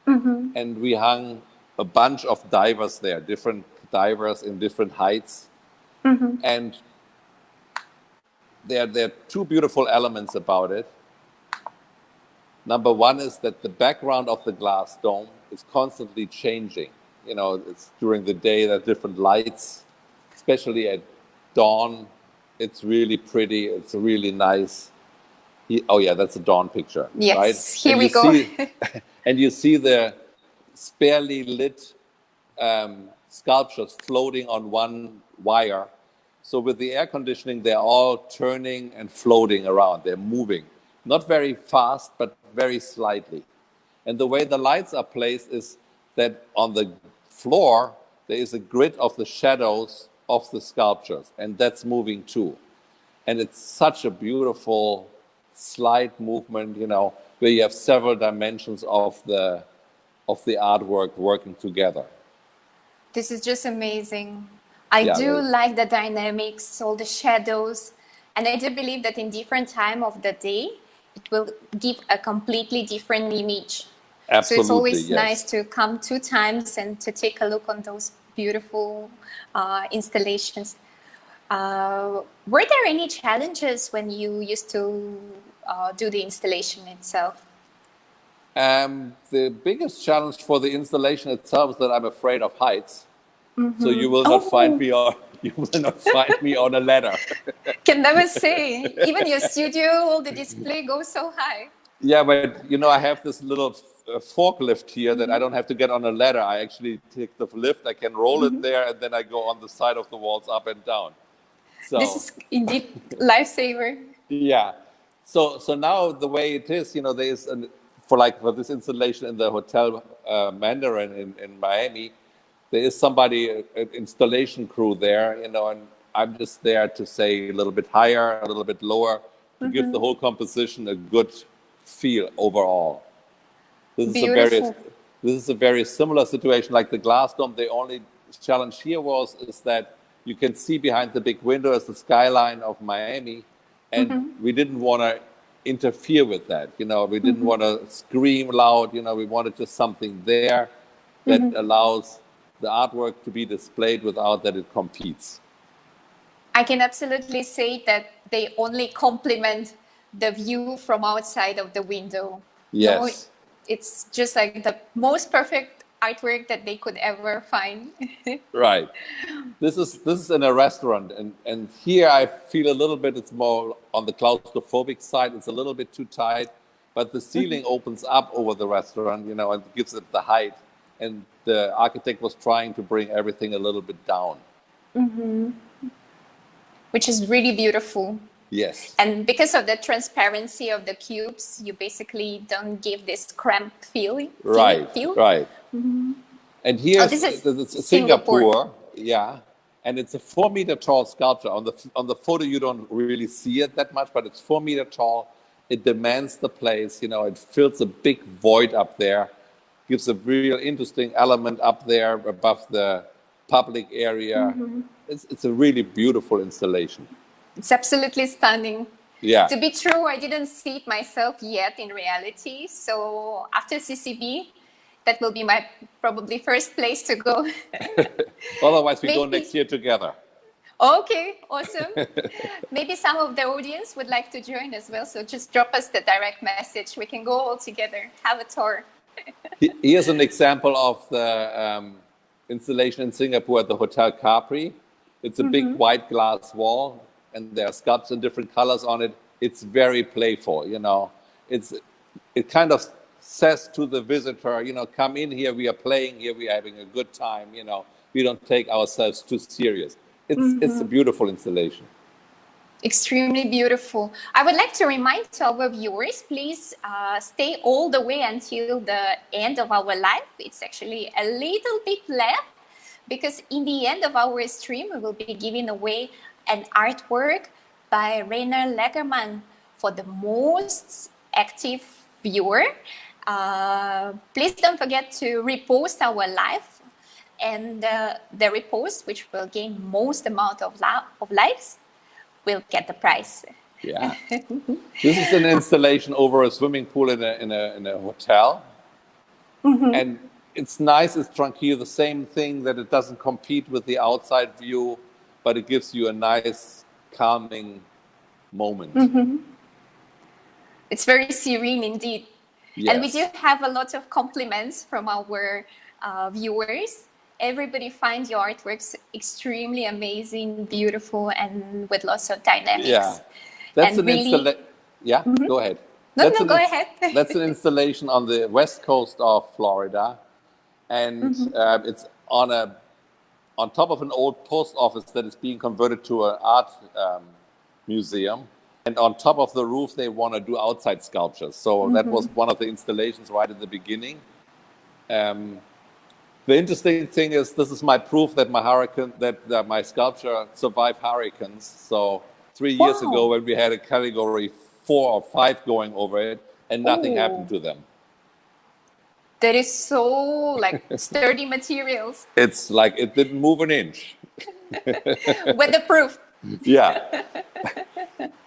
S2: And we hung a bunch of divers there, different divers in different heights. And there are two beautiful elements about it. Number one is that the background of the glass dome is constantly changing. It's during the day, there are different lights, especially at dawn. It's really pretty. It's really nice. Oh yeah, that's a dawn picture,
S1: yes,
S2: right?
S1: Here we go.
S2: And you see the sparely lit sculptures floating on one wire. So with the air conditioning, they're all turning and floating around. They're moving. Not very fast, but very slightly. And the way the lights are placed is that on the floor, there is a grid of the shadows of the sculptures, and that's moving too. And it's such a beautiful, slight movement, where you have several dimensions of the artwork working together.
S1: This is just amazing. I do like the dynamics, all the shadows, and I do believe that in different time of the day, it will give a completely different image.
S2: Absolutely,
S1: so it's always nice to come 2 times and to take a look on those beautiful installations. Were there any challenges when you used to do the installation itself?
S2: The biggest challenge for the installation itself is that I'm afraid of heights. So you will not find me on a ladder.
S1: Can never say. Even your studio, all the display goes so high.
S2: Yeah, but I have this little forklift here that I don't have to get on a ladder. I actually take the lift, I can roll it there, and then I go on the side of the walls up and down. So
S1: this is indeed lifesaver.
S2: Yeah. So now the way it is, there is for this installation in the Hotel Mandarin in Miami, there is somebody, an installation crew there, and I'm just there to say a little bit higher, a little bit lower, to give the whole composition a good feel overall. This is a very similar situation like the glass dome. The only challenge here is that you can see behind the big window is the skyline of Miami, and we didn't want to interfere with that. We didn't want to scream loud. We wanted just something there that allows the artwork to be displayed without that it competes.
S1: I can absolutely say that they only complement the view from outside of the window.
S2: Yes.
S1: It's just like the most perfect artwork that they could ever find.
S2: Right. This is in a restaurant, and here I feel a little bit, it's more on the claustrophobic side. It's a little bit too tight, but the ceiling opens up over the restaurant, and gives it the height. And the architect was trying to bring everything a little bit down.
S1: Which is really beautiful.
S2: Yes.
S1: And because of the transparency of the cubes, you basically don't give this cramped feeling.
S2: Right. And here's
S1: this is
S2: Singapore. Yeah. And it's a 4-meter tall sculpture. On the photo, you don't really see it that much, but it's 4 meter tall. It demands the place. It fills a big void up there, gives a real interesting element up there above the public area. It's a really beautiful installation.
S1: It's absolutely stunning.
S2: Yeah.
S1: To be true, I didn't see it myself yet in reality. So after CCB, that will be my probably first place to go.
S2: Otherwise, we go next year together.
S1: Okay, awesome. Maybe some of the audience would like to join as well. So just drop us the direct message. We can go all together, have a tour.
S2: Here's an example of the installation in Singapore at the Hotel Capri. It's a big white glass wall, and there are sculptures in different colors on it. It's very playful, It kind of says to the visitor, come in here, we are playing here, we are having a good time, we don't take ourselves too serious. It's a beautiful installation.
S1: Extremely beautiful. I would like to remind our viewers, please stay all the way until the end of our live. It's actually a little bit left, because in the end of our stream, we will be giving away an artwork by Rainer Lagemann for the most active viewer. Please don't forget to repost our live, and the repost, which will gain most amount of likes, will get the prize.
S2: Yeah. This is an installation over a swimming pool in a hotel. And it's nice, it's tranquil, the same thing, that it doesn't compete with the outside view, but it gives you a nice, calming moment.
S1: It's very serene indeed.
S2: Yes.
S1: And we do have a lot of compliments from our viewers. Everybody finds your artworks extremely amazing, beautiful, and with lots of dynamics.
S2: Yeah, that's
S1: and
S2: an installation. Yeah, go ahead.
S1: No, go ahead.
S2: That's an installation on the west coast of Florida, and it's on top of an old post office that is being converted to an art museum. And on top of the roof, they want to do outside sculptures. So that was one of the installations right at the beginning. The interesting thing is, this is my proof that my sculpture survived hurricanes. So 3 years ago, when we had a category 4 or 5 going over it, and nothing happened to them.
S1: That is so sturdy materials.
S2: It's like it didn't move an inch.
S1: Weatherproof.
S2: Yeah.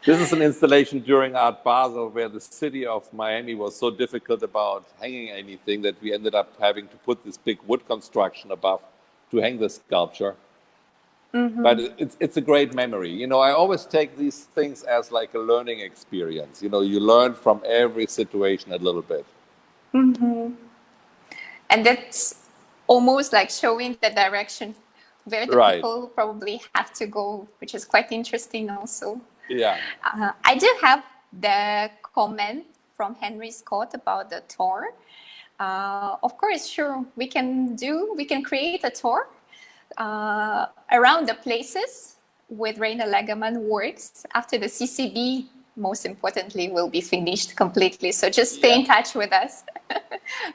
S2: This is an installation during Art Basel, where the city of Miami was so difficult about hanging anything that we ended up having to put this big wood construction above to hang the sculpture. But it's a great memory. I always take these things as like a learning experience. You learn from every situation a little bit.
S1: And that's almost like showing the direction where the people probably have to go, which is quite interesting also.
S2: Yeah.
S1: I do have the comment from Henry Scott about the tour. Of course, sure, we can create a tour around the places with Rainer Lagemann works after the CCB, most importantly, will be finished completely. So just stay in touch with us.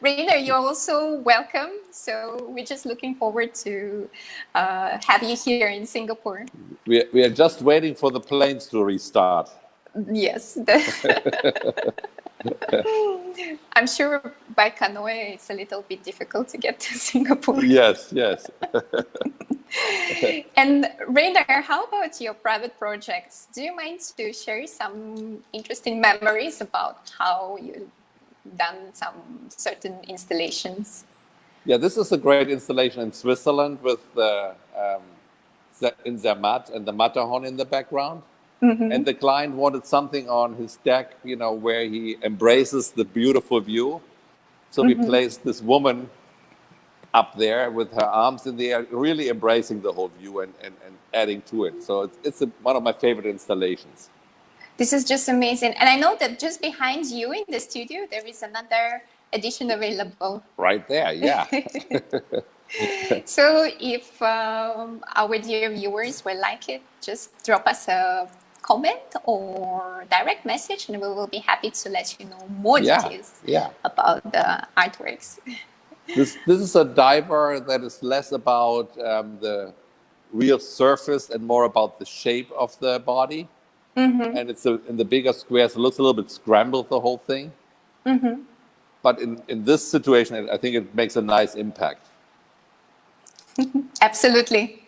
S1: Rainer, you're also welcome. So we're just looking forward to have you here in Singapore.
S2: We are just waiting for the planes to restart.
S1: Yes. I'm sure by canoe it's a little bit difficult to get to Singapore.
S2: Yes.
S1: And Rainer, how about your private projects? Do you mind to share some interesting memories about how you've done some certain installations?
S2: Yeah, this is a great installation in Switzerland with in Zermatt and the Matterhorn in the background. And the client wanted something on his deck, where he embraces the beautiful view. So we placed this woman up there with her arms in the air, really embracing the whole view and adding to it. So it's one of my favorite installations.
S1: This is just amazing. And I know that just behind you in the studio, there is another edition available.
S2: Right there, yeah.
S1: So if our dear viewers will like it, just drop us a comment or direct message, and we will be happy to let you know more details about the artworks.
S2: This is a diver that is less about the real surface and more about the shape of the body. And it's in the bigger squares, it looks a little bit scrambled, the whole thing. But in this situation, I think it makes a nice impact.
S1: Absolutely.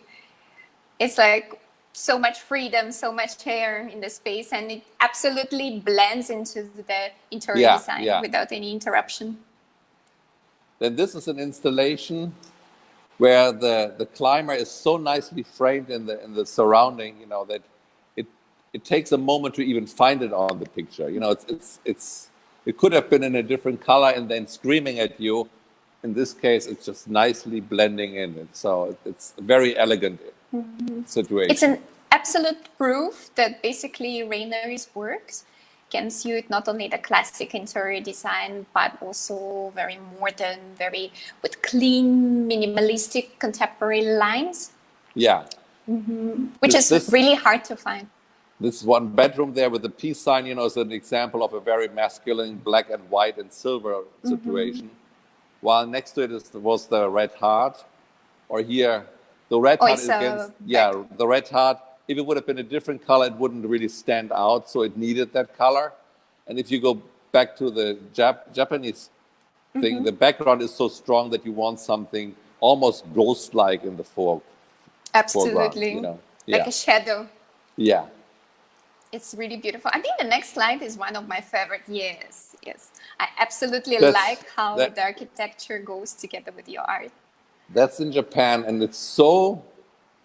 S1: It's like so much freedom, so much hair in the space, and it absolutely blends into the interior design without any interruption.
S2: Then this is an installation where the climber is so nicely framed in the surrounding, you know, that it takes a moment to even find it on the picture. You know, it could have been in a different color and then screaming at you. In this case, it's just nicely blending in. And so it's a very elegant situation.
S1: It's an absolute proof that basically Rainer's works can suit not only the classic interior design, but also very modern, with clean, minimalistic, contemporary lines.
S2: Yeah.
S1: Which is really hard to find.
S2: This one bedroom there with the peace sign, you know, is an example of a very masculine black and white and silver situation. While next to it was the red heart, or here, the red heart is against, the red heart. If it would have been a different color, it wouldn't really stand out, so it needed that color. And if you go back to the Japanese thing, the background is so strong that you want something almost ghost-like in the foreground.
S1: Absolutely,
S2: you know?
S1: Like a shadow.
S2: Yeah.
S1: It's really beautiful. I think the next slide is one of my favorite. Yes. I absolutely like how the architecture goes together with your art.
S2: That's in Japan, and it's so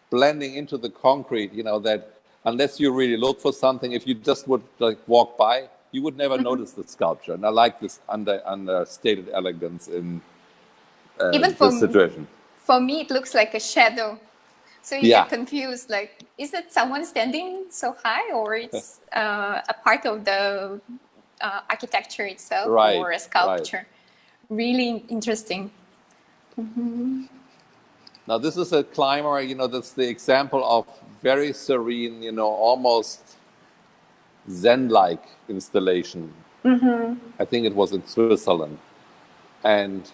S2: blending into the concrete, you know, that unless you really look for something, if you just would like walk by, you would never notice the sculpture. And I like this understated elegance in this situation.
S1: For me, it looks like a shadow. So you get confused, like, is it someone standing so high, or it's a part of the architecture itself, or a sculpture? Really interesting.
S2: Now, this is a climber, you know, that's the example of very serene, you know, almost Zen-like installation. I think it was in Switzerland. And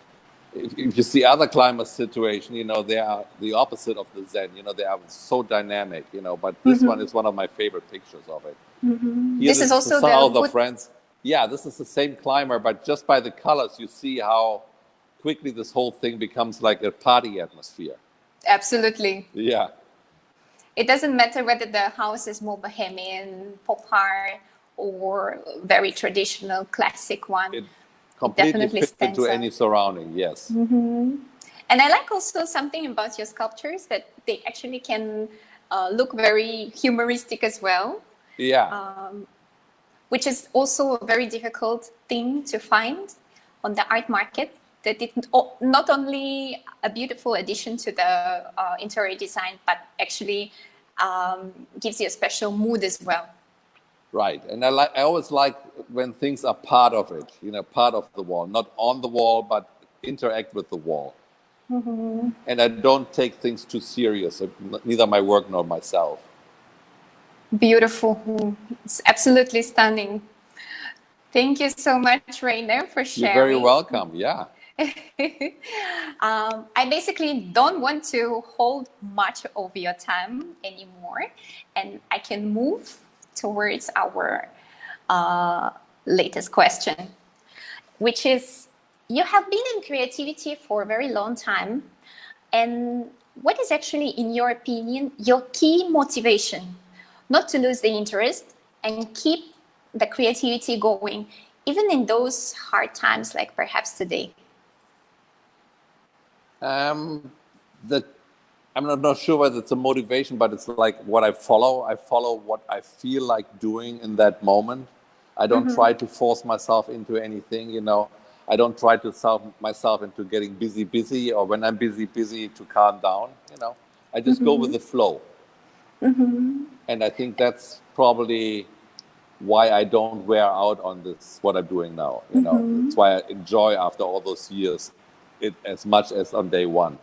S2: if you see other climbers' situation, you know, they are the opposite of the Zen. You know, they are so dynamic, you know, but this one is one of my favorite pictures of it.
S1: This is also
S2: the friends. Yeah, this is the same climber, but just by the colors, you see how quickly this whole thing becomes like a party atmosphere.
S1: Absolutely.
S2: Yeah.
S1: It doesn't matter whether the house is more bohemian, pop art, or very traditional, classic one.
S2: It completely fits into any surrounding, yes.
S1: And I like also something about your sculptures, that they actually can look very humoristic as well.
S2: Yeah.
S1: Which is also a very difficult thing to find on the art market. That it not only a beautiful addition to the interior design, but actually gives you a special mood as well.
S2: Right, and I always like when things are part of it, you know, part of the wall, not on the wall, but interact with the wall. And I don't take things too serious, neither my work nor myself.
S1: Beautiful. It's absolutely stunning. Thank you so much, Rainer, for sharing.
S2: You're very welcome, yeah.
S1: I basically don't want to hold much of your time anymore, and I can move towards our latest question, which is, you have been in creativity for a very long time, and what is actually, in your opinion, your key motivation not to lose the interest and keep the creativity going, even in those hard times like perhaps today?
S2: I'm not sure whether it's a motivation, but it's like what I follow. I follow what I feel like doing in that moment. I don't try to force myself into anything, you know. I don't try to self myself into getting busy, or when I'm busy to calm down, you know. I just go with the flow. And I think that's probably why I don't wear out on this, what I'm doing now, you know. That's why I enjoy after all those years it as much as on day one.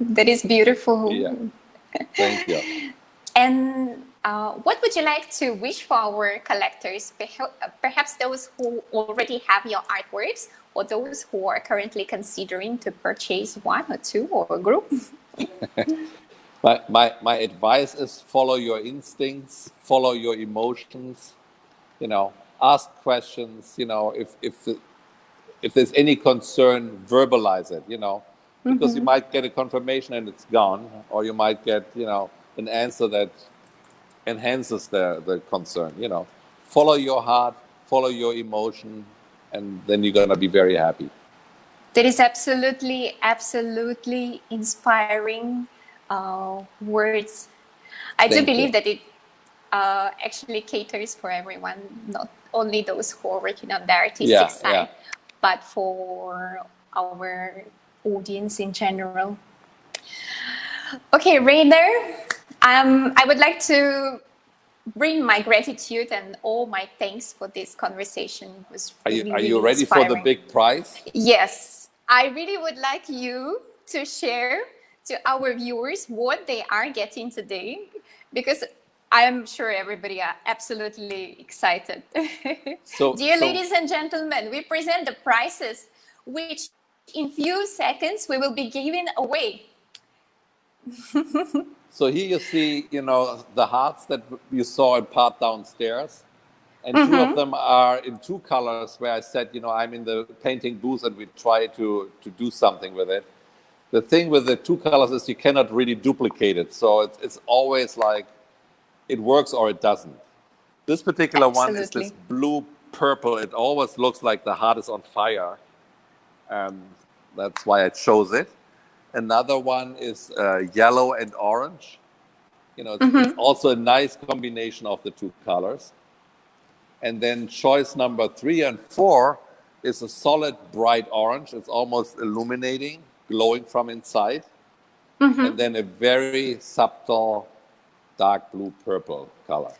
S1: That is beautiful.
S2: Yeah, thank you.
S1: And what would you like to wish for our collectors? Perhaps those who already have your artworks, or those who are currently considering to purchase one or two, or a group?
S2: My advice is follow your instincts, follow your emotions, ask questions, if there's any concern, verbalize it, because you might get a confirmation and it's gone, or you might get, an answer that enhances the concern, Follow your heart, follow your emotion, and then you're going to be very happy.
S1: That is absolutely, absolutely inspiring words. I do believe that it actually caters for everyone, not only those who are working on the artistic side, but for our audience in general. Okay, Rainer, I would like to bring my gratitude and all my thanks for this conversation. It was really,
S2: are you
S1: really
S2: ready
S1: inspiring.
S2: for the big prize?
S1: Yes, I really would like you to share to our viewers what they are getting today, because I'm sure everybody are absolutely excited. Dear ladies and gentlemen, we present the prizes, which in few seconds we will be giving away.
S2: So here you see, the hearts that you saw in part downstairs. And two of them are in two colors, where I said, I'm in the painting booth and we try to do something with it. The thing with the two colors is you cannot really duplicate it. So it's always like it works or it doesn't. This particular one is this blue-purple. It always looks like the heart is on fire. That's why I chose it. Another one is yellow and orange. It's also a nice combination of the two colors. And then choice number 3 and 4 is a solid bright orange. It's almost illuminating, glowing from inside. And then a very subtle dark blue purple color.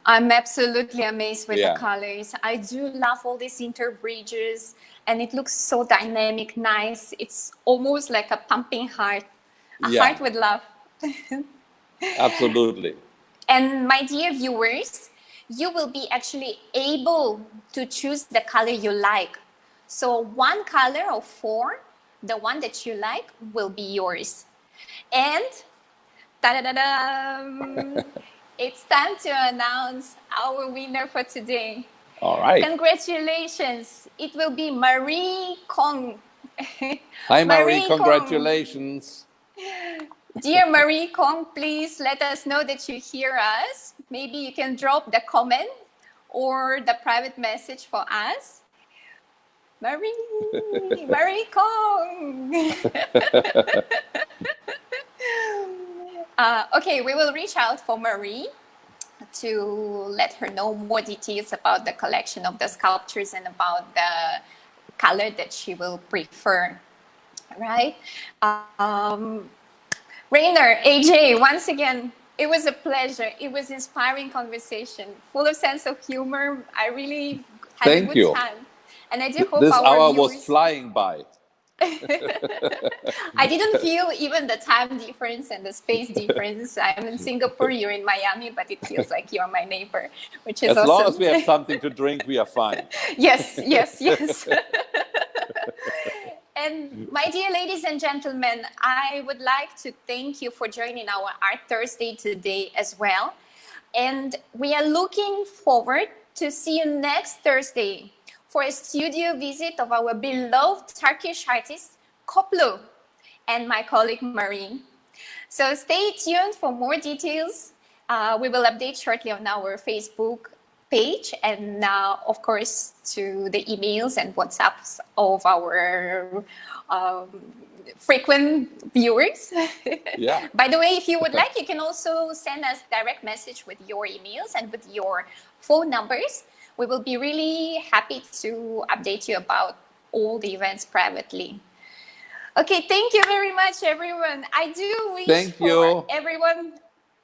S1: I'm absolutely amazed with the colors. I do love all these interbridges, and it looks so dynamic, nice. It's almost like a pumping heart, heart with love.
S2: Absolutely.
S1: And my dear viewers, you will be actually able to choose the color you like. So one color of 4, the one that you like, will be yours. And ta-da-da-da, it's time to announce our winner for today.
S2: All right.
S1: Congratulations. It will be Marie Kong.
S2: Hi, Marie. Congratulations.
S1: Dear Marie Kong, please let us know that you hear us. Maybe you can drop the comment or the private message for us. Marie Kong. Okay, we will reach out for Marie to let her know more details about the collection of the sculptures and about the color that she will prefer. Right? Rainer, AJ, once again, it was a pleasure. It was an inspiring conversation, full of sense of humor. I really had a good time. And I do hope
S2: this
S1: our
S2: hour
S1: viewers...
S2: was flying by.
S1: I didn't feel even the time difference and the space difference. I'm in Singapore, you're in Miami, but it feels like you're my neighbor, which is awesome.
S2: As long as we have something to drink, we are fine.
S1: Yes. And my dear ladies and gentlemen, I would like to thank you for joining our Art Thursday today as well. And we are looking forward to see you next Thursday for a studio visit of our beloved Turkish artist, Koplu, and my colleague, Marie. So stay tuned for more details. We will update shortly on our Facebook page and of course to the emails and WhatsApps of our frequent viewers. By the way, if you would like, you can also send us direct message with your emails and with your phone numbers. We will be really happy to update you about all the events privately. Okay, thank you very much, everyone. I do wish for everyone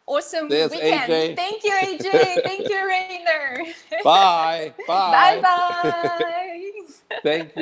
S1: awesome weekend.
S2: AJ.
S1: Thank you, AJ. Thank you, Rainer.
S2: Bye.
S1: Bye. Bye.
S2: Thank you.